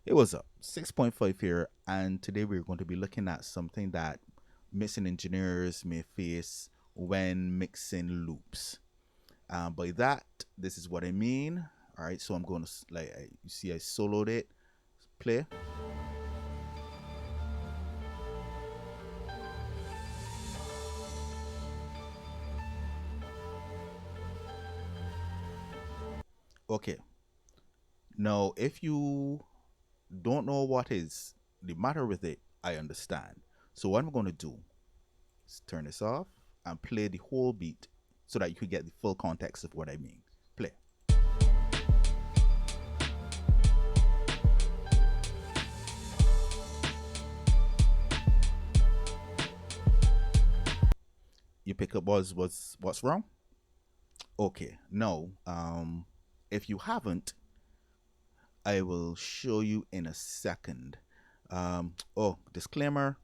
It was up 6.5 here, and today we're going to be looking at something that mixing engineers may face when mixing loops. By that, this is what I mean. All right, so I'm going to you see I soloed it. Play. Okay. Now, if you don't know what is the matter with it, I understand. So what I'm going to do is turn this off and play the whole beat so that you can get the full context of what I mean. Play. You pick up what's wrong? Okay. No. If you haven't, I will show you in a second. Oh, disclaimer,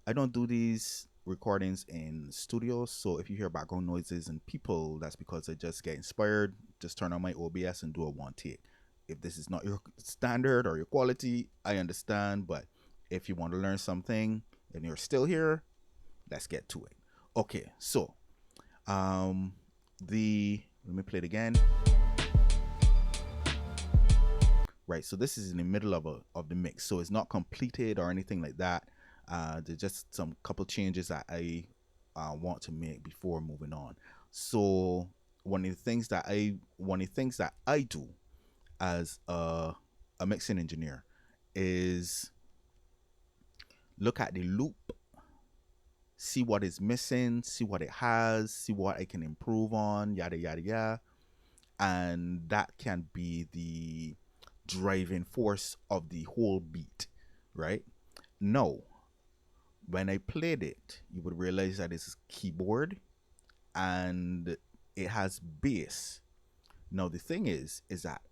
I don't do these recordings in studios, so if you hear background noises and people, that's because I just get inspired. Just turn on my OBS and do a one take. If this is not your standard or your quality, I understand, but if you want to learn something and you're still here, let's get to it. Okay, so um the let me play it again. Right, so this is in the middle of the mix, so it's not completed or anything like that. There's just some couple changes that I want to make before moving on. So one of the things that I do as a mixing engineer is look at the loop, see what is missing, see what it has, see what I can improve on, yada yada yada, and that can be the driving force of the whole beat, right? No, when I played it, you would realize that it's keyboard and it has bass. Now the thing is that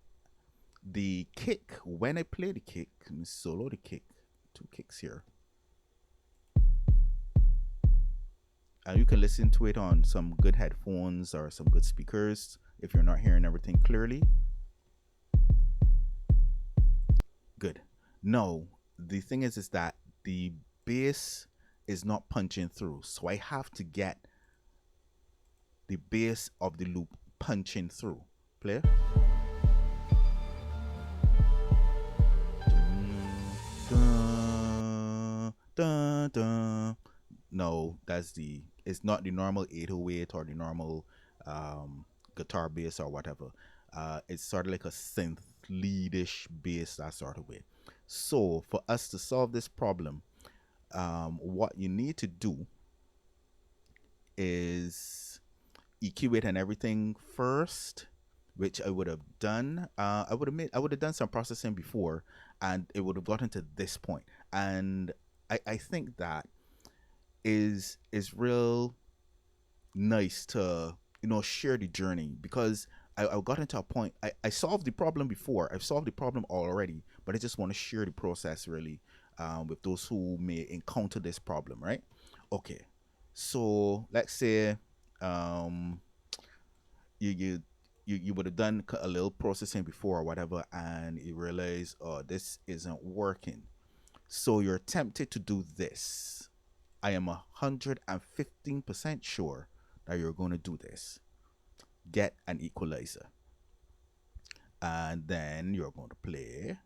the kick, when I play the kick, let me solo the kick, two kicks here. And you can listen to it on some good headphones or some good speakers if you're not hearing everything clearly. Good. No, the thing is that the bass is not punching through, so I have to get the bass of the loop punching through. Play. Dun, dun, dun. No, that's the. It's not the normal 808 or the normal guitar bass or whatever. It's sort of like a synth leadish bass, that sort of way. So for us to solve this problem, what you need to do is EQ it and everything first, which I would have done. I would have done some processing before, and it would have gotten to this point. And I think that is real nice to share the journey because I got into a point. I solved the problem before. I've solved the problem already, but I just want to share the process really with those who may encounter this problem, right? Okay, so let's say um, you you you would have done a little processing before or whatever, and you realize, oh, this isn't working. So you're tempted to do this. I am 115% sure that you're going to do this. Get an equalizer. And then you're going to play.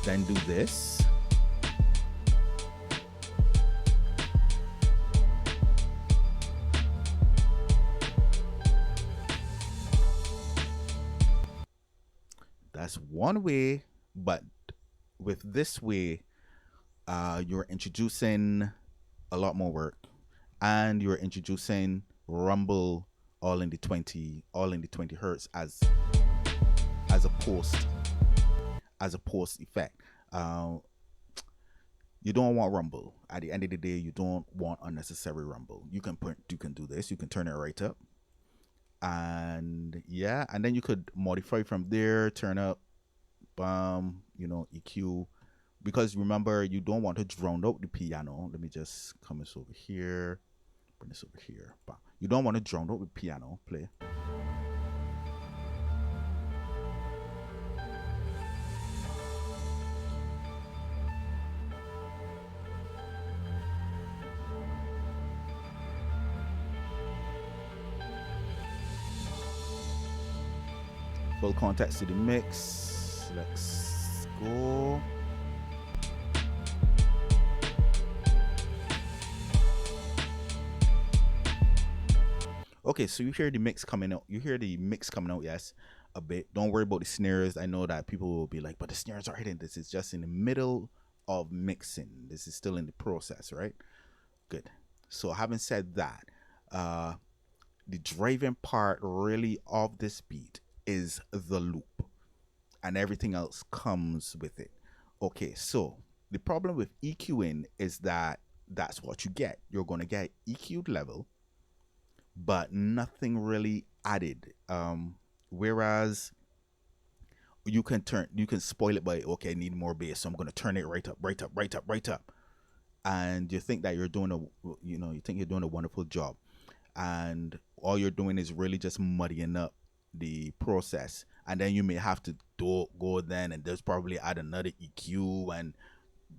Then do this. That's one way, but with this way, you're introducing a lot more work, and you're introducing rumble all in the 20 hertz as a post as a post effect. Uh, you don't want rumble. At the end of the day, you don't want unnecessary rumble. You can do this. You can turn it right up, and yeah, and then you could modify from there. Turn up, EQ, because remember you don't want to drown out the piano. Let me just come this over here, bring this over here. Bam. You don't want to drown out the piano. Play. Full context to the mix. Let's go. Okay, so you hear the mix coming out. You hear the mix coming out, yes, a bit. Don't worry about the snares. I know that people will be like, but the snares are hidden. This is just in the middle of mixing. This is still in the process, right? Good. So having said that, uh, the driving part really of this beat is the loop, and everything else comes with it. Okay, so the problem with EQing is that that's what you get. You're gonna get EQ'd level, but nothing really added. Whereas you can spoil it by, okay, I need more bass, so I'm gonna turn it right up, right up, right up, right up, and you think that you're doing you think you're doing a wonderful job, and all you're doing is really just muddying up the process, and then you may have to go then and there's probably add another EQ, and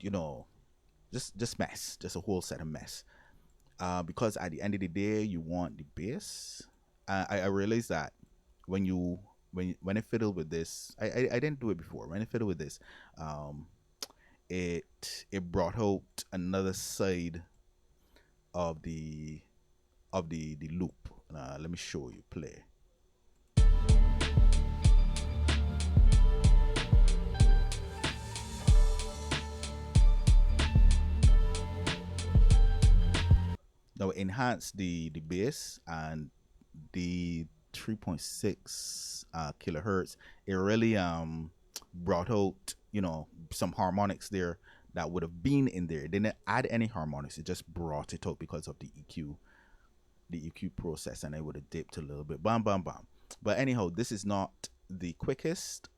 you know just mess, just a whole set of mess. Because at the end of the day, you want the bass. I realized that when you when I fiddle with this, I didn't do it before. When I fiddle with this, um, it brought out another side of the loop. Let me show you. Play. Now enhance the bass and the 3.6 kilohertz. It really brought out some harmonics there that would have been in there. It didn't add any harmonics. It just brought it out because of the EQ process, and I would have dipped a little bit. Bam, bam, bam. But anyhow, this is not the quickest.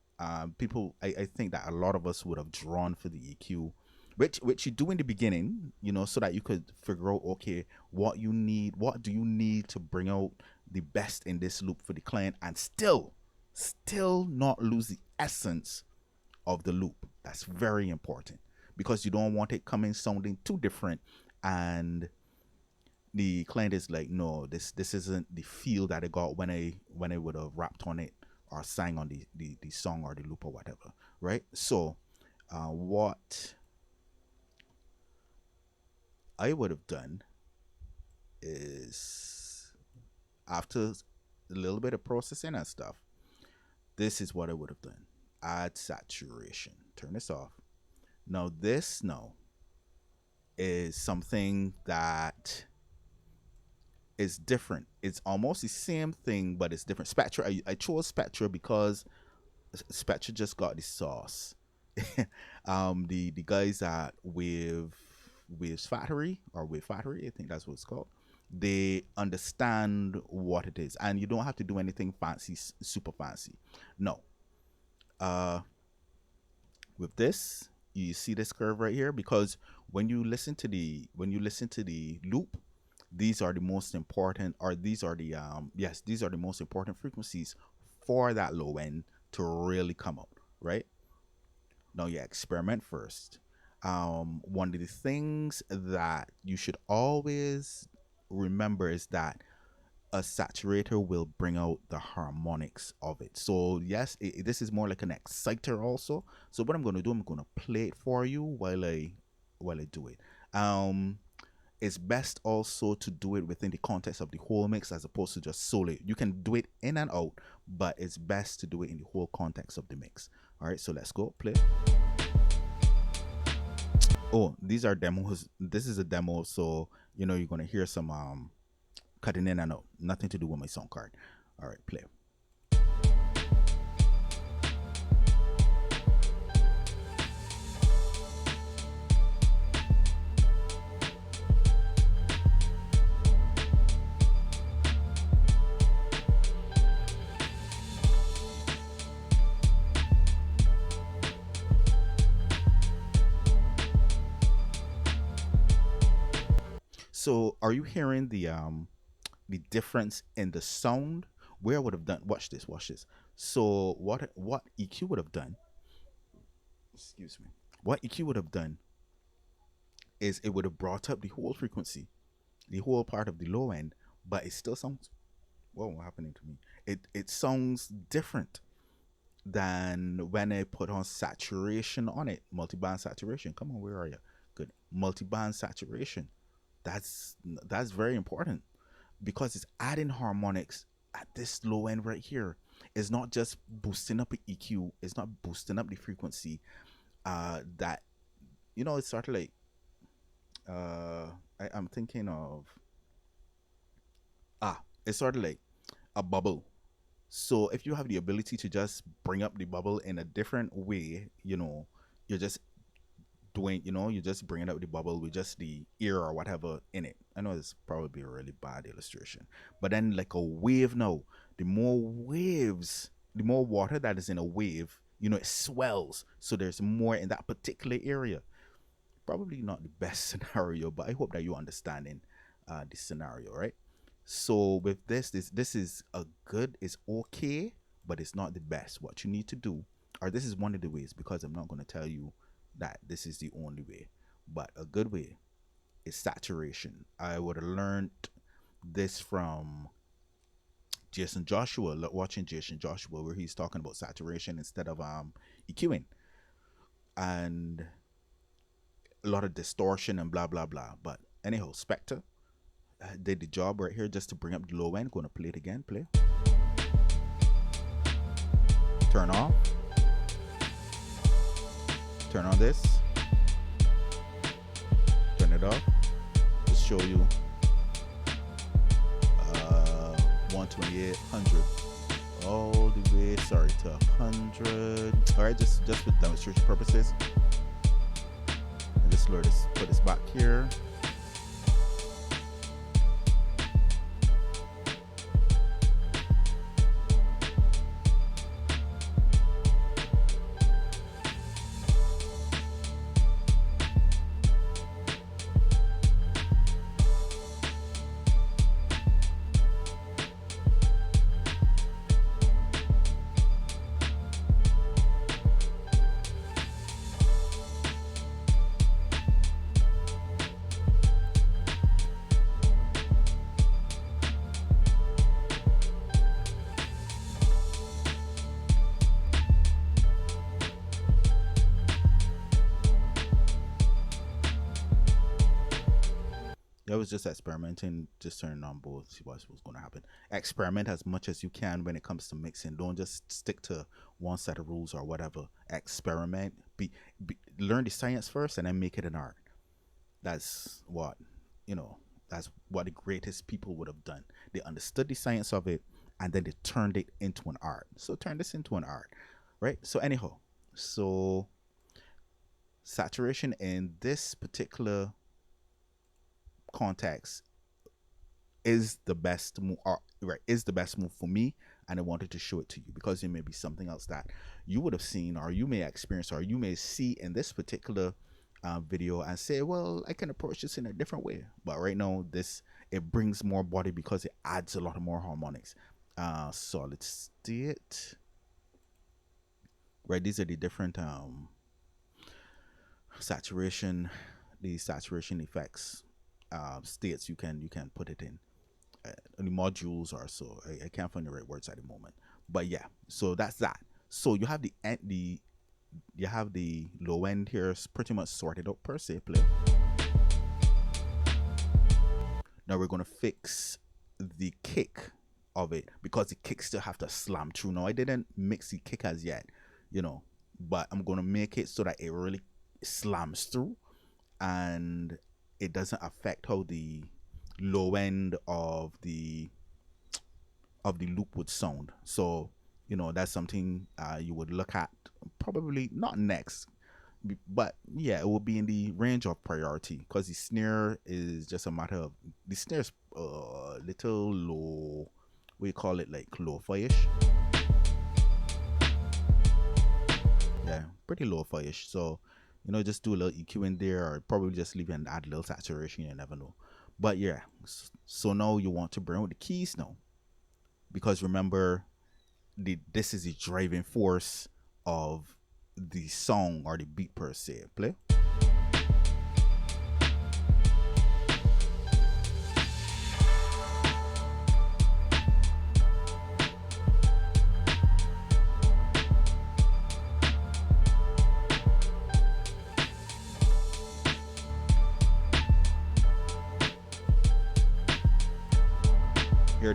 People, I think that a lot of us would have drawn for the EQ, which you do in the beginning, so that you could figure out, okay, what do you need to bring out the best in this loop for the client, and still not lose the essence of the loop. That's very important because you don't want it coming sounding too different, and the client is like, no, this isn't the feel that I got when I would have rapped on it or sang on the song or the loop or whatever, right? So what I would have done is, after a little bit of processing and stuff, this is what I would have done. Add saturation. Turn this off. Now this is something that is different. It's almost the same thing, but it's different. Spectra. I chose Spectra because Spectra just got the sauce. The guys at Waves Factory, or Wave Factory, I think that's what it's called. They understand what it is, and you don't have to do anything fancy, super fancy. No. Uh, with this, you see this curve right here, because when you listen to the loop, these are the most important, or these are the these are the most important frequencies for that low end to really come out, right? Now you experiment first. One of the things that you should always remember is that a saturator will bring out the harmonics of it. So yes, this is more like an exciter also. So what I'm going to do, I'm going to play it for you while I do it. It's best also to do it within the context of the whole mix as opposed to just solo. You can do it in and out, but it's best to do it in the whole context of the mix. All right, so let's go play. Oh, these are demos. This is a demo, so you're gonna hear some cutting in and out. Nothing to do with my sound card. All right, play. So, are you hearing the difference in the sound? Where I would have done, watch this, watch this. So what EQ would have done, excuse me, what EQ would have done is it would have brought up the whole frequency, the whole part of the low end, but it still sounds, whoa, what happening to me? It sounds different. than when I put on saturation on it, multi-band saturation. Come on, where are you? Good. Multi-band saturation. That's very important because it's adding harmonics at this low end right here. It's not just boosting up the EQ. It's not boosting up the frequency. That it's sort of like uh, I'm thinking of it's sort of like a bubble. So if you have the ability to just bring up the bubble in a different way, you're just you're just bringing up the bubble with just the ear or whatever in it. I know it's probably a really bad illustration, but then like a wave now, the more waves, the more water that is in a wave, it swells. So there's more in that particular area. Probably not the best scenario, but I hope that you're understanding this scenario, right? So with this is a good, it's okay, but it's not the best. What you need to do, or this is one of the ways, because I'm not going to tell you that this is the only way, but a good way is saturation. I would have learned this from Jason Joshua, watching Jason Joshua, where he's talking about saturation instead of EQing, and a lot of distortion and blah blah blah. But anyhow, Spectre did the job right here just to bring up the low end. Gonna play it again. Play. Turn off. Turn on this. Turn it off. Just show you 128, 100. All the way, sorry, to 100. Alright, just for demonstration purposes. And just put this back here. I was just experimenting, just turning on both, see what's going to happen. Experiment as much as you can when it comes to mixing. Don't just stick to one set of rules or whatever. Experiment. Learn the science first and then make it an art. That's what, that's what the greatest people would have done. They understood the science of it and then they turned it into an art. So turn this into an art, right? So anyhow, so saturation in this particular context is the best move, right, is the best move for me, and I wanted to show it to you because it may be something else that you would have seen or you may experience or you may see in this particular video and say, well, I can approach this in a different way. But right now it brings more body because it adds a lot of more harmonics. Solid state, right? These are the different saturation effects states you can put it in. The modules or so. I can't find the right words at the moment, but yeah. So that's that. So you have you have the low end here pretty much sorted out per se. Play. Now we're gonna fix the kick of it because the kick still have to slam through. Now I didn't mix the kick as yet, but I'm gonna make it so that it really slams through and it doesn't affect how the low end of the loop would sound. So that's something you would look at, probably not next, but yeah, it will be in the range of priority because the snare is just a matter of the snare's little low, we call it like lo-fi-ish. Yeah, pretty lo-fi-ish. So just do a little EQ in there, or probably just leave it and add a little saturation. You never know. But yeah, so now you want to bring out the keys now, because remember, this is the driving force of the song or the beat per se. Play.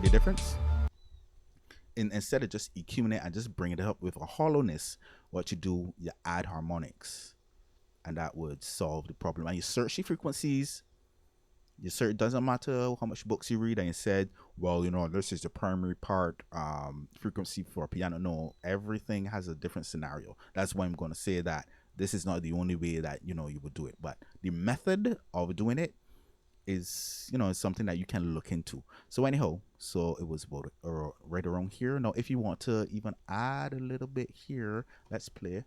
heard the difference? Instead of just EQing it and just bringing it up with a hollowness, what you do, you add harmonics, and that would solve the problem. And you search the frequencies. You search. It doesn't matter how much books you read, and you said, well, this is the primary part frequency for piano. No, everything has a different scenario. That's why I'm going to say that this is not the only way that you would do it, but the method of doing it is something that you can look into. So anyhow, so it was about right around here. Now if you want to even add a little bit here, let's play.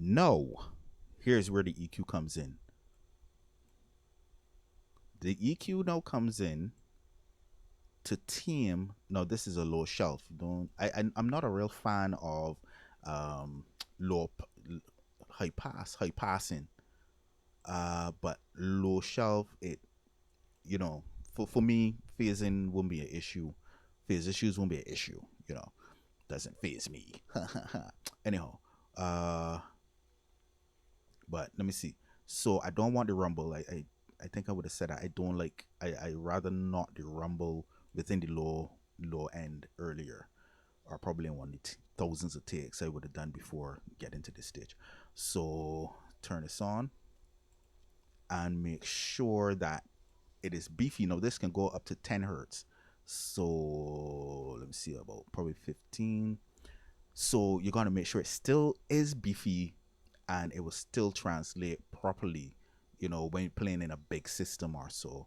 No, here's where the EQ comes in. The EQ now comes in to tame. No, this is a low shelf. Don't I'm not a real fan of low high passing. But low shelf, it for me, phasing won't be an issue. Phase issues won't be an issue. Doesn't phase me. Anyhow, but let me see. So I don't want the rumble. I think I would have said that I don't like. I rather not the rumble within the low end earlier, or probably in one of the thousands of takes I would have done before getting to this stage. So turn this on and make sure that it is beefy. Now this can go up to 10 hertz. So let me see, about probably 15. So you're gonna make sure it still is beefy and it will still translate properly, when you're playing in a big system or so.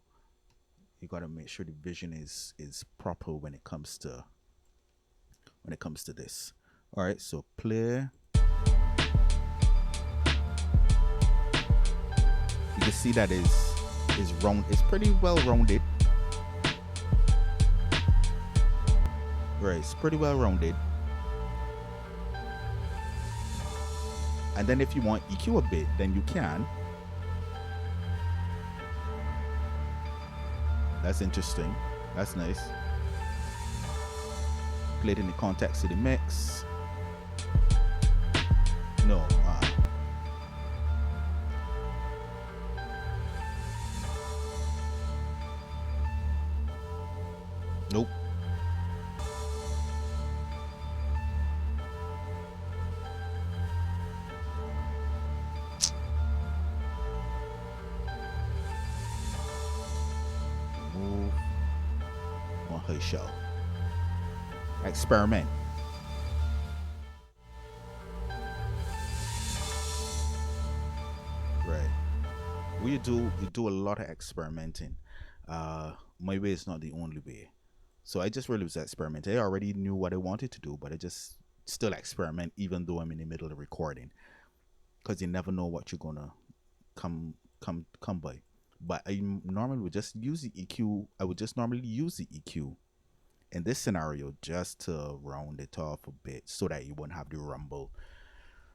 You gotta make sure the vision is proper when it comes to this. All right, so play. You can see that is round. It's pretty well rounded. Right, it's pretty well rounded. And then if you want EQ a bit, then you can. That's interesting. That's nice. Played in the context of the mix. No. Nope. Move on her show. Experiment. Right. What you do a lot of experimenting. My way is not the only way. So I just really was experimenting. I already knew what I wanted to do, but I just still experiment even though I'm in the middle of recording. Because you never know what you're gonna come by. But I normally would just use the EQ. I would just normally use the EQ in this scenario just to round it off a bit so that you won't have the rumble,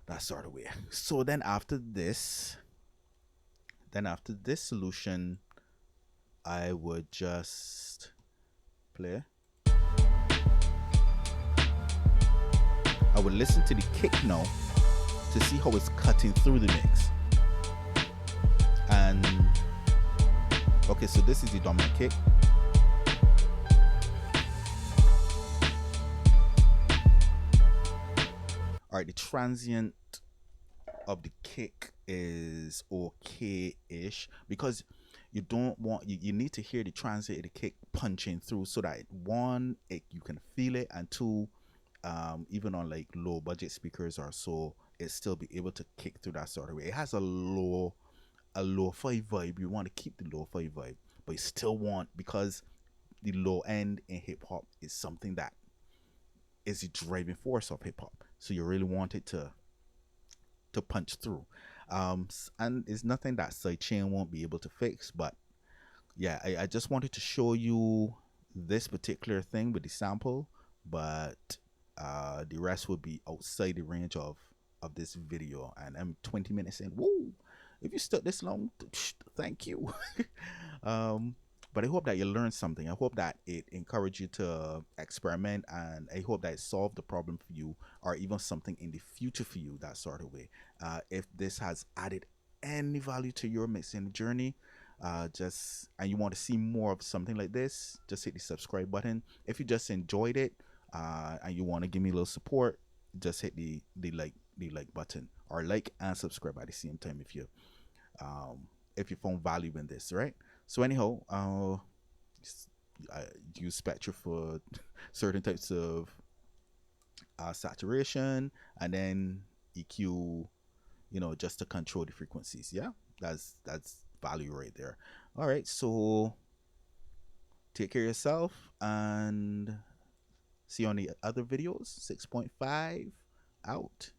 that sort of way. So then after this solution, I would just play. I would listen to the kick now to see how it's cutting through the mix. And okay, so this is the dominant kick. All right, the transient of the kick is okay-ish because you don't want you need to hear the transient of the kick punching through so that one, you can feel it, and two, even on like low budget speakers or so, it still be able to kick through that sort of way. It has a lo-fi vibe. You want to keep the lo-fi vibe, but you still want, because the low end in hip hop is something that is the driving force of hip hop. So you really want it to punch through. And it's nothing that sidechain won't be able to fix. But yeah, I just wanted to show you this particular thing with the sample. But The rest would be outside the range of this video, and I'm 20 minutes in. Woo! If you stuck this long, thank you. um, but I hope that you learned something. I hope that it encouraged you to experiment, and I hope that it solved the problem for you, or even something in the future for you, that sort of way. If this has added any value to your mixing journey, just and you want to see more of something like this, just hit the subscribe button. If you just enjoyed it, and you want to give me a little support, just hit the like button, or like and subscribe at the same time um if you found value in this, right? So anyhow, I use Spectra for certain types of saturation, and then EQ, just to control the frequencies. Yeah, that's value right there. All right, so take care of yourself, and see you on the other videos. 6.5 out.